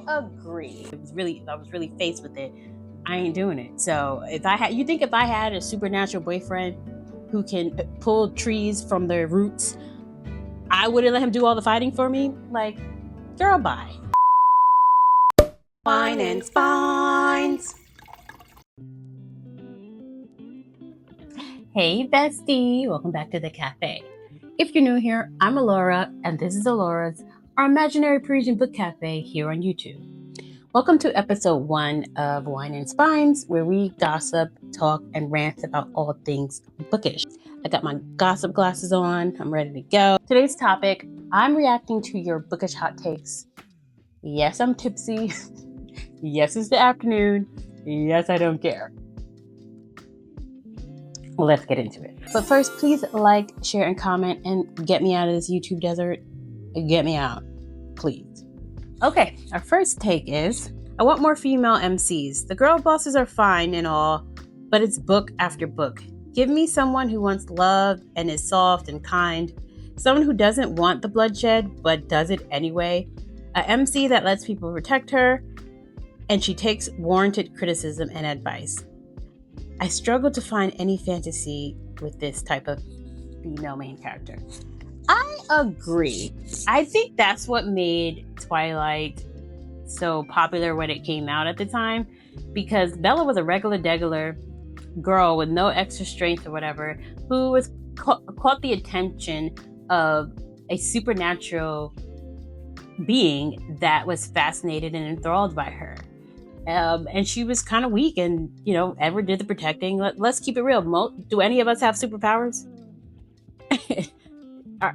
agree. I was really faced with it. I ain't doing it. So if I had a supernatural boyfriend who can pull trees from their roots, I wouldn't let him do all the fighting for me? Like, girl, bye. Wine and Spines. Hey, bestie. Welcome back to the cafe. If you're new here, I'm Alora, and this is Aloras, our imaginary Parisian book cafe here on YouTube. Welcome to episode 1 of Wine and Spines, where we gossip, talk, and rant about all things bookish. I got my gossip glasses on. I'm ready to go. Today's topic, I'm reacting to your bookish hot takes. Yes, I'm tipsy. Yes, it's the afternoon. Yes, I don't care. Let's get into it. But first, please like, share, and comment, and get me out of this YouTube desert. Get me out, please. Okay, our first take is, I want more female MCs. The girl bosses are fine and all, but it's book after book. Give me someone who wants love and is soft and kind. Someone who doesn't want the bloodshed, but does it anyway. A MC that lets people protect her, and she takes warranted criticism and advice. I struggle to find any fantasy with this type of female main character. I agree. I think that's what made Twilight so popular when it came out at the time, because Bella was a regular girl with no extra strength or whatever, who was caught the attention of a supernatural being that was fascinated and enthralled by her. And she was kind of weak, and Edward did the protecting. Let's keep it real. Do any of us have superpowers?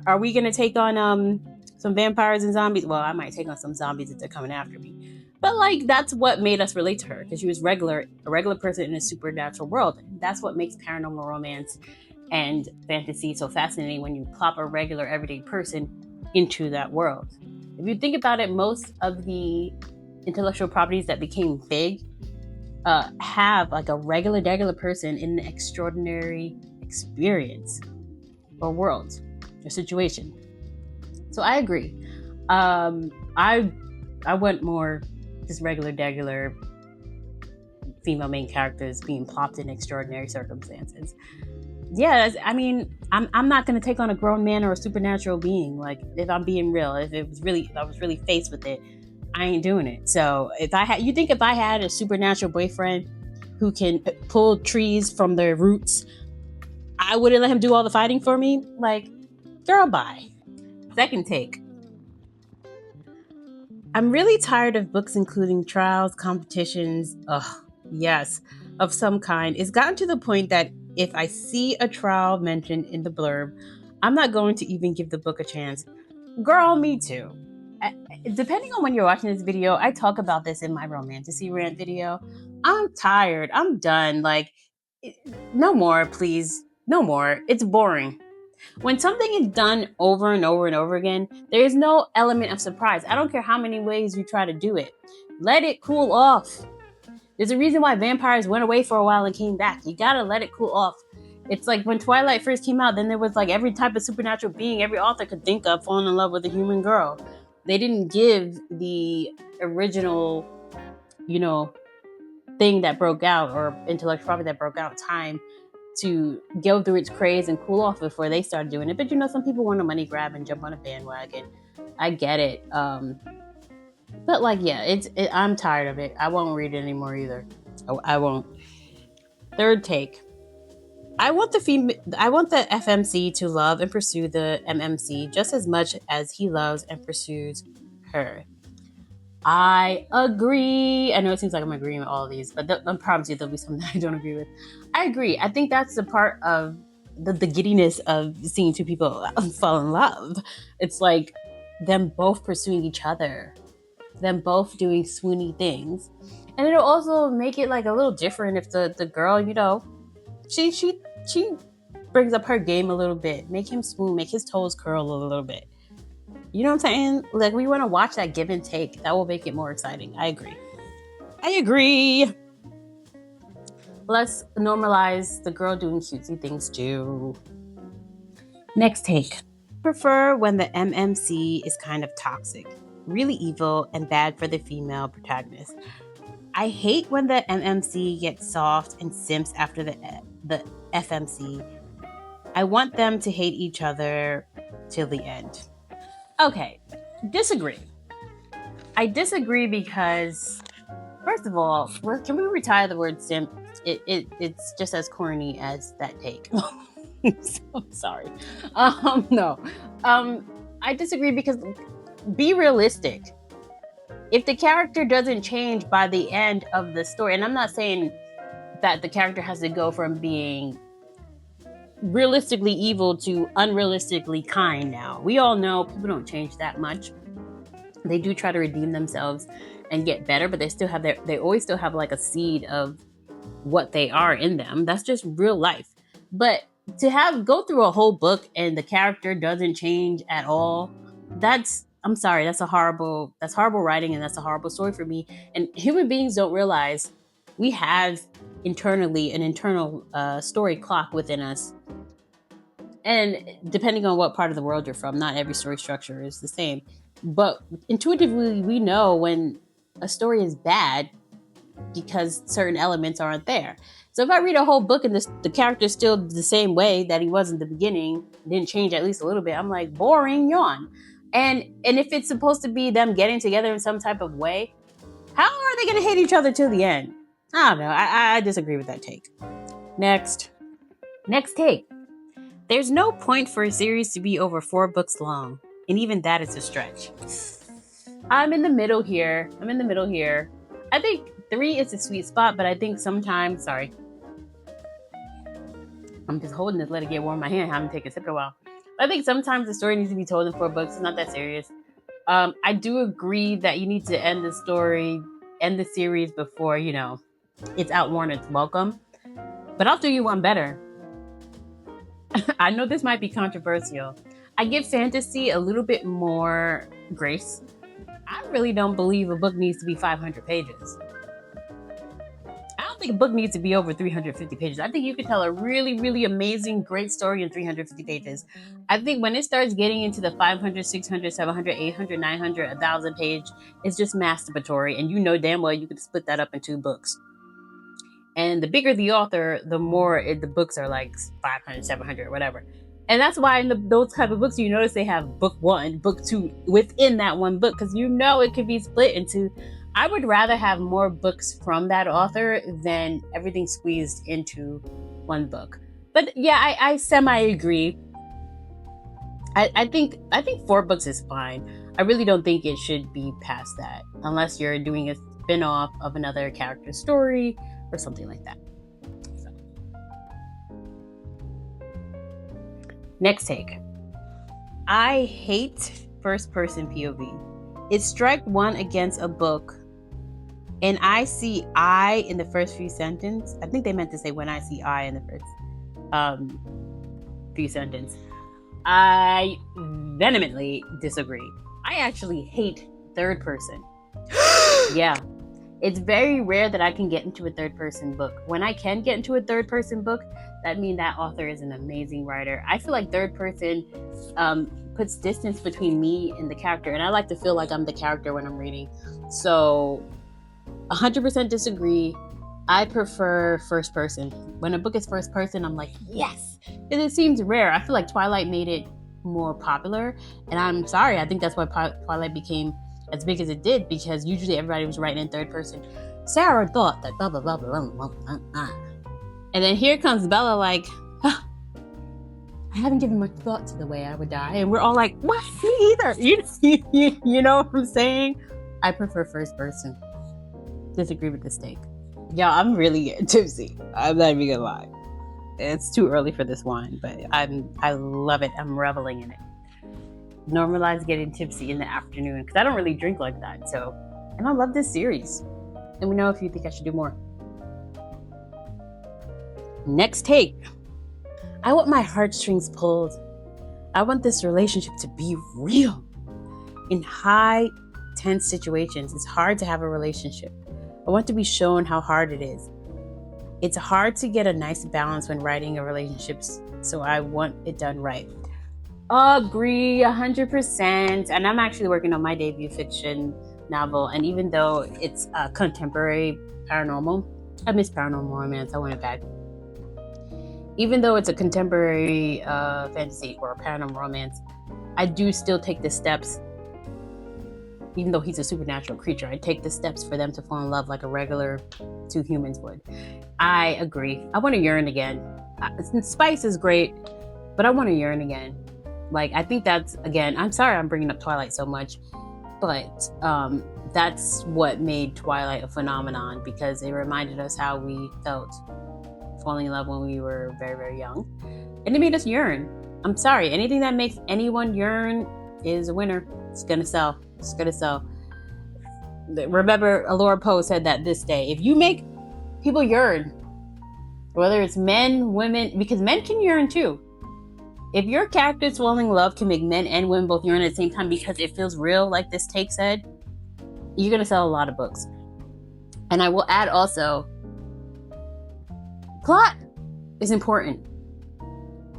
Are we gonna take on some vampires and zombies? Well, I might take on some zombies if they're coming after me. But that's what made us relate to her, because she was a regular person in a supernatural world. That's what makes paranormal romance and fantasy so fascinating, when you plop a regular everyday person into that world. If you think about it, most of the intellectual properties that became big have a regular person in an extraordinary experience or world or situation. So I agree. I want more just regular female main characters being plopped in extraordinary circumstances. Yeah, I'm not going to take on a grown man or a supernatural being. If I'm being real, if I was really faced with it, I ain't doing it. So if I had a supernatural boyfriend who can pull trees from their roots, I wouldn't let him do all the fighting for me? Girl, bye. Second take. I'm really tired of books including trials, competitions, of some kind. It's gotten to the point that if I see a trial mentioned in the blurb, I'm not going to even give the book a chance. Girl, me too. Depending on when you're watching this video, I talk about this in my romantasy rant video. I'm tired. I'm done. No more, please. No more. It's boring. When something is done over and over and over again, there is no element of surprise. I don't care how many ways you try to do it. Let it cool off. There's a reason why vampires went away for a while and came back. You gotta let it cool off. It's like when Twilight first came out, then there was every type of supernatural being every author could think of falling in love with a human girl. They didn't give the original, thing that broke out, or intellectual property that broke out, time to go through its craze and cool off before they started doing it. But some people want a money grab and jump on a bandwagon. I get it. But I'm tired of it. I won't read it anymore either. I won't. Third take. I want the FMC to love and pursue the MMC just as much as he loves and pursues her. I agree. I know it seems like I'm agreeing with all of these, but I promise you there'll be something I don't agree with. I agree. I think that's the part of the giddiness of seeing two people fall in love. It's them both pursuing each other, them both doing swoony things. And it'll also make it a little different if the girl, she brings up her game a little bit, make him swoon, make his toes curl a little bit. You know what I'm saying? We want to watch that give and take. That will make it more exciting. I agree. Let's normalize the girl doing cutesy things too. Next take. Prefer when the MMC is kind of toxic. really evil and bad for the female protagonist. I hate when the MMC gets soft and simps after the FMC. I want them to hate each other till the end. Okay, disagree. I disagree because, first of all, can we retire the word simp? It's just as corny as that take. So sorry. No. I disagree because be realistic. If the character doesn't change by the end of the story, and I'm not saying that the character has to go from being realistically evil to unrealistically kind now. We all know people don't change that much. They do try to redeem themselves and get better, but they always still have like a seed of what they are in them. That's just real life. But to go through a whole book and the character doesn't change at all, I'm sorry, that's horrible writing, and that's a horrible story for me. And human beings don't realize we have internally an internal story clock within us. And depending on what part of the world you're from, not every story structure is the same. But intuitively, we know when a story is bad because certain elements aren't there. So if I read a whole book and the character is still the same way that he was in the beginning, didn't change at least a little bit, I'm like, boring, yawn. And if it's supposed to be them getting together in some type of way, how are they going to hate each other till the end? I don't know. I disagree with that take. Next take. There's no point for a series to be over 4 books long. And even that is a stretch. I'm in the middle here. I think 3 is a sweet spot, but I think sometimes, sorry. I'm just holding this, let it get warm in my hand. I haven't taken a sip in a while. I think sometimes the story needs to be told in 4 books. It's not that serious. I do agree that you need to end the series before, it's outworn its welcome. But I'll do you one better. I know this might be controversial. I give fantasy a little bit more grace. I really don't believe a book needs to be 500 pages. I don't think a book needs to be over 350 pages. I think you could tell a really, really amazing, great story in 350 pages. I think when it starts getting into the 500, 600, 700, 800, 900, 1,000 page, it's just masturbatory. And you know damn well you could split that up in 2 books. And the bigger the author, the more the books are like 500, 700, whatever. And that's why in those type of books, you notice they have book 1, book 2 within that one book, because it could be split into. I would rather have more books from that author than everything squeezed into one book. But yeah, I semi-agree. I think 4 books is fine. I really don't think it should be past that, unless you're doing a spin-off of another character's story or something like that. So. Next take. I hate first-person POV. It's strike 1 against a book, and I see I in the first few sentences. I think they meant to say when I see I in the first few sentences. I vehemently disagree. I actually hate third person. Yeah. It's very rare that I can get into a third person book. When I can get into a third person book, that means that author is an amazing writer. I feel like third person puts distance between me and the character, and I like to feel like I'm the character when I'm reading. So 100% disagree. I prefer first person. When a book is first person, I'm like, yes. And it seems rare. I feel like Twilight made it more popular, and I'm sorry. I think that's why Twilight became as big as it did, because usually everybody was writing in third person. Sarah thought that blah blah blah blah blah blah blah. And then here comes Bella like, I haven't given much thought to the way I would die. And we're all like, what? Me either. You know what I'm saying? I prefer first person. Disagree with this take. Yeah, I'm really getting tipsy. I'm not even gonna lie. It's too early for this wine, but I love it. I'm reveling in it. Normalize getting tipsy in the afternoon, because I don't really drink like that. So, and I love this series. Let me know if you think I should do more. Next take. I want my heartstrings pulled. I want this relationship to be real. In high, tense situations, it's hard to have a relationship. I want to be shown how hard it is. It's hard to get a nice balance when writing a relationship, so I want it done right. Agree 100%. And I'm actually working on my debut fiction novel. And even though it's a contemporary paranormal, I miss paranormal romance. I want it back. Even though it's a contemporary fantasy or paranormal romance, I do still take the steps. Even though he's a supernatural creature, I take the steps for them to fall in love like a regular two humans would. I agree. I want to yearn again. Spice is great, but I want to yearn again. Like, I think that's, again, I'm sorry I'm bringing up Twilight so much, but that's what made Twilight a phenomenon, because it reminded us how we felt falling in love when we were very, very young. And it made us yearn. I'm sorry, anything that makes anyone yearn is a winner. It's gonna sell. It's gonna sell. Remember, Alora Poe said that this day, if you make people yearn, whether it's men, women, because men can yearn too. If your character's falling in love can make men and women both yearn at the same time because it feels real, like this take said, you're gonna sell a lot of books. And I will add also, plot is important.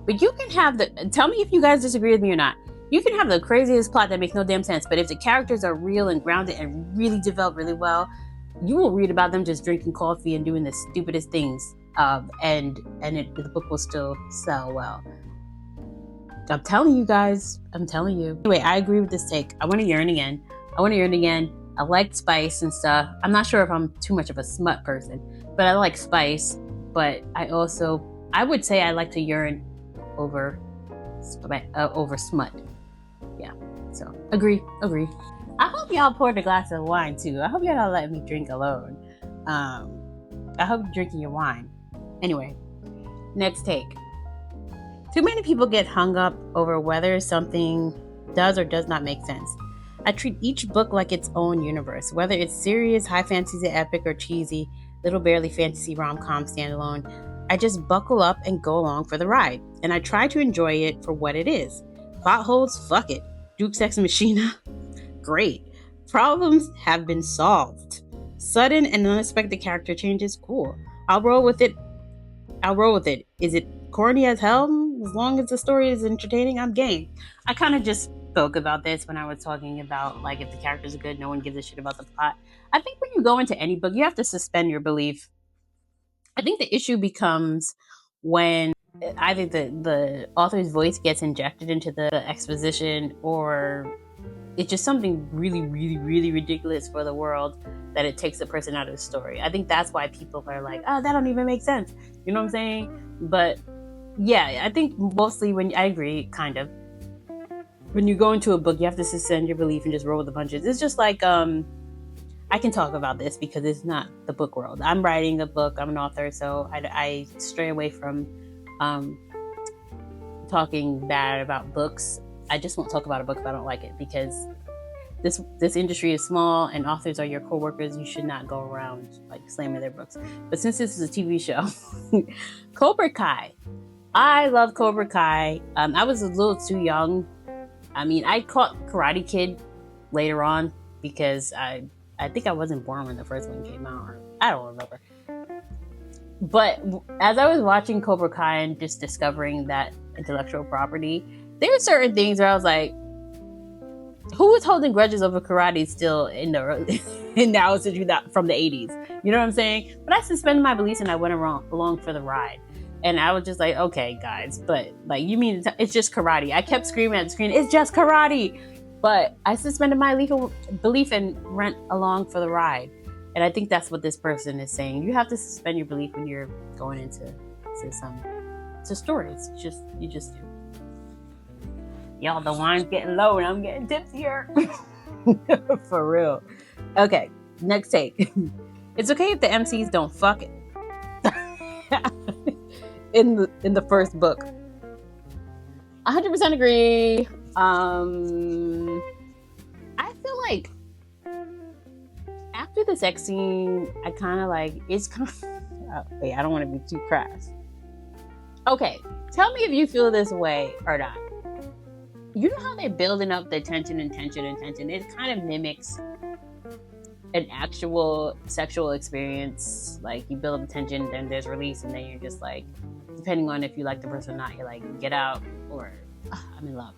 But you can have tell me if you guys disagree with me or not. You can have the craziest plot that makes no damn sense, but if the characters are real and grounded and really developed really well, you will read about them just drinking coffee and doing the stupidest things, and the book will still sell well. I'm telling you guys. I'm telling you. Anyway, I agree with this take. I want to yearn again. I like spice and stuff. I'm not sure if I'm too much of a smut person, but I like spice. But I would say I like to yearn over smut. Yeah. So agree. I hope y'all poured a glass of wine too. I hope y'all don't let me drink alone. I hope you're drinking your wine. Anyway, next take. Too many people get hung up over whether something does or does not make sense. I treat each book like its own universe, whether it's serious, high fantasy, epic, or cheesy, little barely fantasy rom-com standalone. I just buckle up and go along for the ride, and I try to enjoy it for what it is. Plot holes? Fuck it. Duke's Ex Machina? Great. Problems have been solved. Sudden and unexpected character changes? Cool. I'll roll with it. Is it corny as hell? As long as the story is entertaining, I'm game. I kind of just spoke about this when I was talking about, like, if the characters are good, no one gives a shit about the plot. I think when you go into any book, you have to suspend your belief. I think the issue becomes when either the author's voice gets injected into the exposition, or it's just something really, really, really ridiculous for the world that it takes the person out of the story. I think that's why people are like, oh, that don't even make sense. You know what I'm saying? But yeah, I think mostly I agree, kind of. When you go into a book, you have to suspend your belief and just roll with the punches. It's just like, I can talk about this because it's not the book world. I'm writing a book. I'm an author, so I stray away from talking bad about books. I just won't talk about a book if I don't like it, because this industry is small and authors are your co-workers. You should not go around like slamming their books. But since this is a TV show, Cobra Kai. I love Cobra Kai. I was a little too young. I mean, I caught Karate Kid later on because I think I wasn't born when the first one came out. Or I don't remember. But as I was watching Cobra Kai and just discovering that intellectual property, there were certain things where I was like, who was holding grudges over karate still in the early, and now it's from the 80s? You know what I'm saying? But I suspended my beliefs and I went along for the ride. And I was just like, okay, guys, but like, you mean it's just karate? I kept screaming at the screen, it's just karate. But I suspended my belief and went along for the ride. And I think that's what this person is saying. You have to suspend your belief when you're going into stories. You just do. Y'all, the wine's getting low and I'm getting tipsier. For real. Okay, next take. It's okay if the MCs don't fuck it. in the first book. 100% agree. I feel like after the sex scene, I kind of like, it's kind of, wait, I don't want to be too crass. Okay, tell me if you feel this way or not. You know how they're building up the tension? It kind of mimics an actual sexual experience. Like, you build up the tension, then there's release, and then you're just like, depending on if you like the person or not, you're like, get out, or I'm in love.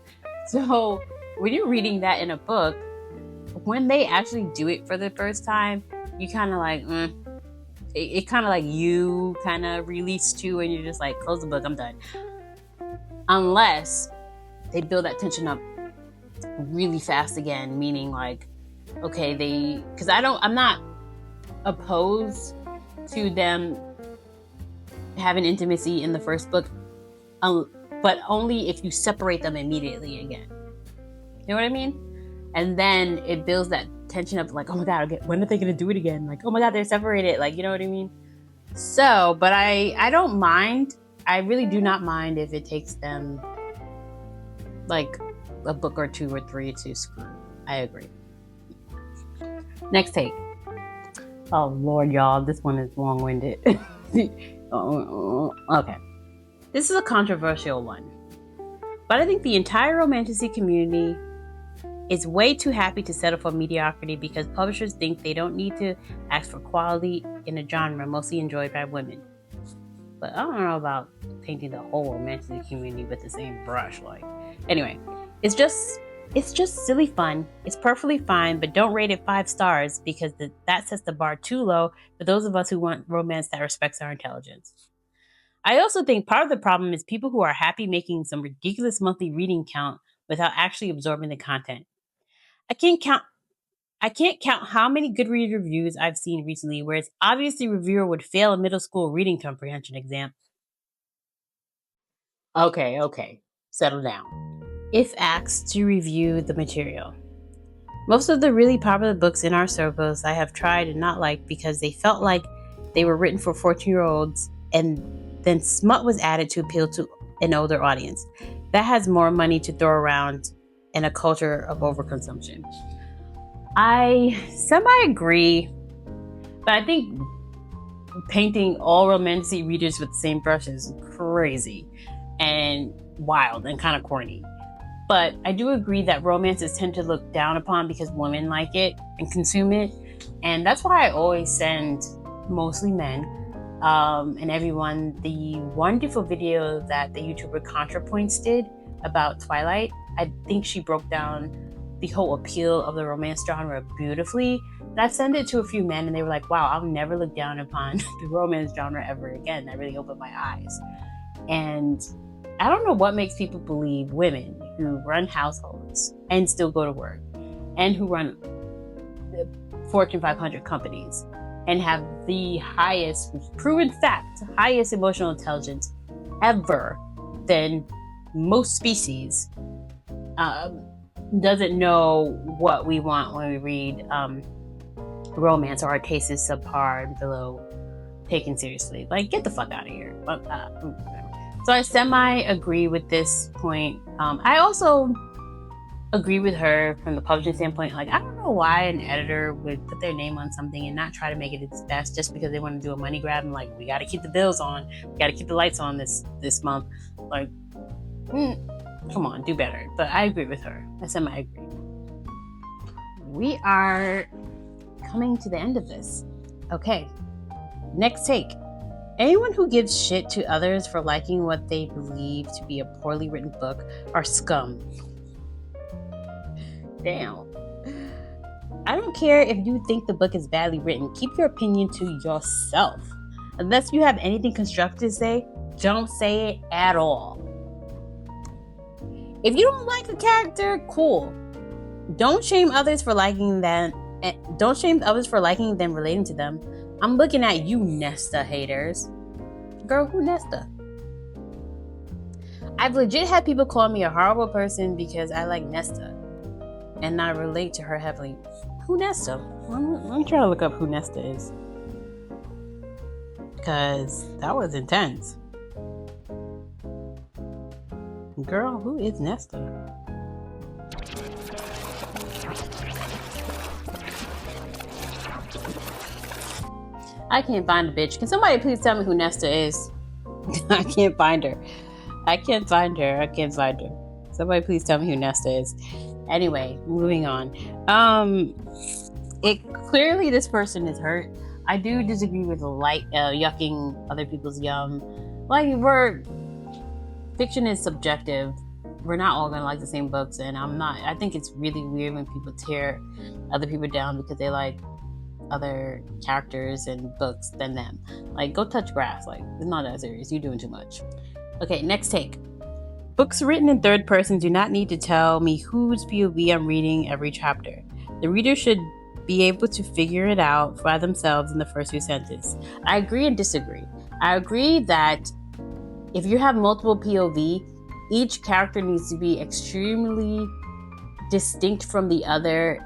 So when you're reading that in a book, when they actually do it for the first time, you kind of like, it kind of like you kind of release too, and you're just like, close the book, I'm done. Unless they build that tension up really fast again, meaning like, okay, because I'm not opposed to them having intimacy in the first book, but only if you separate them immediately again. You know what I mean? And then it builds that tension up, like, oh my god, when are they gonna do it again? Like, oh my god, they're separated. Like, you know what I mean? So, but I don't mind. I really do not mind if it takes them like a book or two or three to screw. I agree. Next take. Oh Lord, y'all, this one is long-winded. Okay. This is a controversial one. But I think the entire romanticy community is way too happy to settle for mediocrity because publishers think they don't need to ask for quality in a genre mostly enjoyed by women. But I don't know about painting the whole romanticy community with the same brush. Like, anyway, it's just silly fun. It's perfectly fine, but don't rate it 5 stars because that sets the bar too low for those of us who want romance that respects our intelligence. I also think part of the problem is people who are happy making some ridiculous monthly reading count without actually absorbing the content. I can't count how many Goodreads reviews I've seen recently where it's obvious the reviewer would fail a middle school reading comprehension exam. Okay, settle down. If asked to review the material. Most of the really popular books in our circles I have tried and not liked because they felt like they were written for 14-year-olds and then smut was added to appeal to an older audience that has more money to throw around and a culture of overconsumption. I semi-agree, but I think painting all romantic readers with the same brush is crazy and wild and kind of corny. But I do agree that romances tend to look down upon because women like it and consume it. And that's why I always send mostly men and everyone the wonderful video that the YouTuber ContraPoints did about Twilight. I think she broke down the whole appeal of the romance genre beautifully. And I sent it to a few men and they were like, wow, I'll never look down upon the romance genre ever again. That really opened my eyes. And I don't know what makes people believe women who run households and still go to work and who run Fortune 500 companies and have the highest, proven fact, highest emotional intelligence ever than most species doesn't know what we want when we read romance, or our taste is subpar and below taken seriously. Like, get the fuck out of here. So I semi-agree with this point. I also agree with her from the publishing standpoint. Like, I don't know why an editor would put their name on something and not try to make it its best just because they want to do a money grab and like, we got to keep the bills on, we got to keep the lights on this month. Like, come on, do better. But I agree with her. I semi-agree. We are coming to the end of this. Okay, next take. Anyone who gives shit to others for liking what they believe to be a poorly written book are scum. Damn. I don't care if you think the book is badly written. Keep your opinion to yourself. Unless you have anything constructive to say, don't say it at all. If you don't like a character, cool. Don't shame others for liking them. Don't shame others for liking them, relating to them. I'm looking at you, Nesta haters. Girl, who Nesta? I've legit had people call me a horrible person because I like Nesta and not relate to her heavily. Who Nesta? I'm trying to look up who Nesta is. Because that was intense. Girl, who is Nesta? I can't find a bitch. Can somebody please tell me who Nesta is? I can't find her. Somebody please tell me who Nesta is. Anyway, moving on. It clearly this person is hurt. I do disagree with yucking other people's yum. Like, fiction is subjective, we're not all gonna like the same books, and I think it's really weird when people tear other people down because they like other characters and books than them. Like, go touch grass. Like, it's not that serious. You're doing too much. Okay, next take. Books written in third person do not need to tell me whose POV I'm reading every chapter. The reader should be able to figure it out by themselves in the first few sentences. I agree and disagree. I agree that if you have multiple POV, each character needs to be extremely distinct from the other,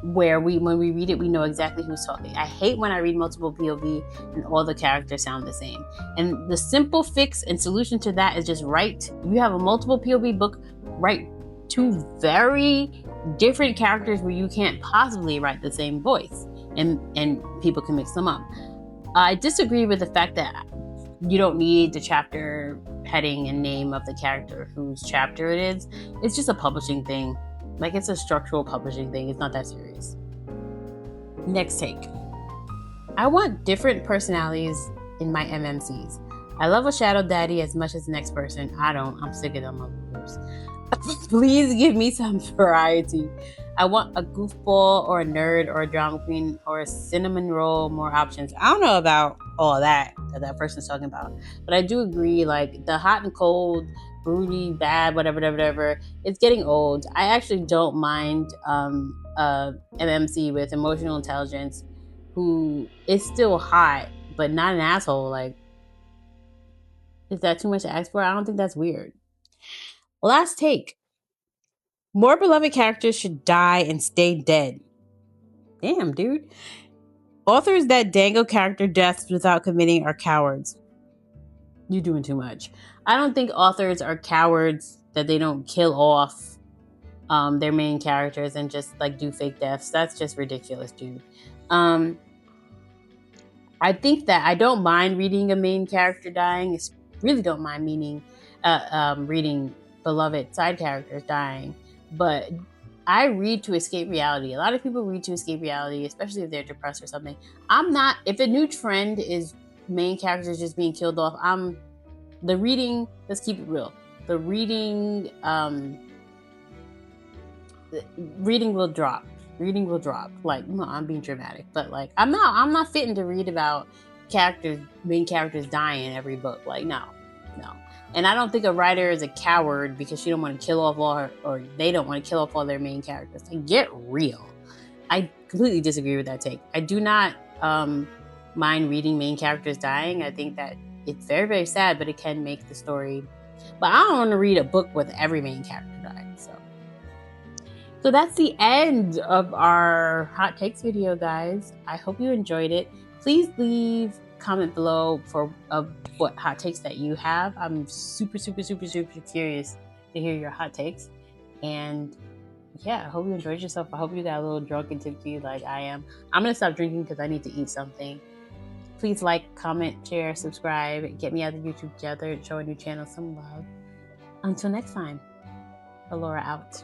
where when we read it, we know exactly who's talking. I hate when I read multiple POV and all the characters sound the same. And the simple fix and solution to that is just write. If you have a multiple POV book, write two very different characters where you can't possibly write the same voice, and people can mix them up. I disagree with the fact that you don't need the chapter heading and name of the character whose chapter it is. It's just a publishing thing. Like, it's a structural publishing thing. It's not that serious. Next take. I want different personalities in my MMCs. I love a shadow daddy as much as the next person. I don't. I'm sick of them motherfuckers. Please give me some variety. I want a goofball or a nerd or a drama queen or a cinnamon roll, more options. I don't know about all that person's talking about. But I do agree, like, the hot and cold, broody, bad, whatever, it's getting old. I actually don't mind MMC with emotional intelligence who is still hot, but not an asshole. Like, is that too much to ask for? I don't think that's weird. Last take. More beloved characters should die and stay dead. Damn, dude. Authors that dangle character deaths without committing are cowards. You're doing too much. I don't think authors are cowards that they don't kill off their main characters and just like do fake deaths. That's just ridiculous, dude. I think that I don't mind reading a main character dying. I really don't mind reading beloved side characters dying. But I read to escape reality. A lot of people read to escape reality, especially if they're depressed or something. I'm not. If a new trend is main characters just being killed off, let's keep it real. The reading will drop. Reading will drop. Like, no, I'm being dramatic, but like, I'm not fitting to read about main characters dying in every book. Like, no. And I don't think a writer is a coward because she don't want to kill off or they don't want to kill off all their main characters. Like, get real. I completely disagree with that take. I do not mind reading main characters dying. I think that it's very, very sad, but it can make the story. But I don't want to read a book with every main character dying. So that's the end of our hot takes video, guys. I hope you enjoyed it. Please leave a comment below for what hot takes that you have. I'm super, super, super, super curious to hear your hot takes. And yeah, I hope you enjoyed yourself. I hope you got a little drunk and tipsy like I am. I'm going to stop drinking because I need to eat something. Please like, comment, share, subscribe. Get me out of YouTube together and show a new channel some love. Until next time, Alora out.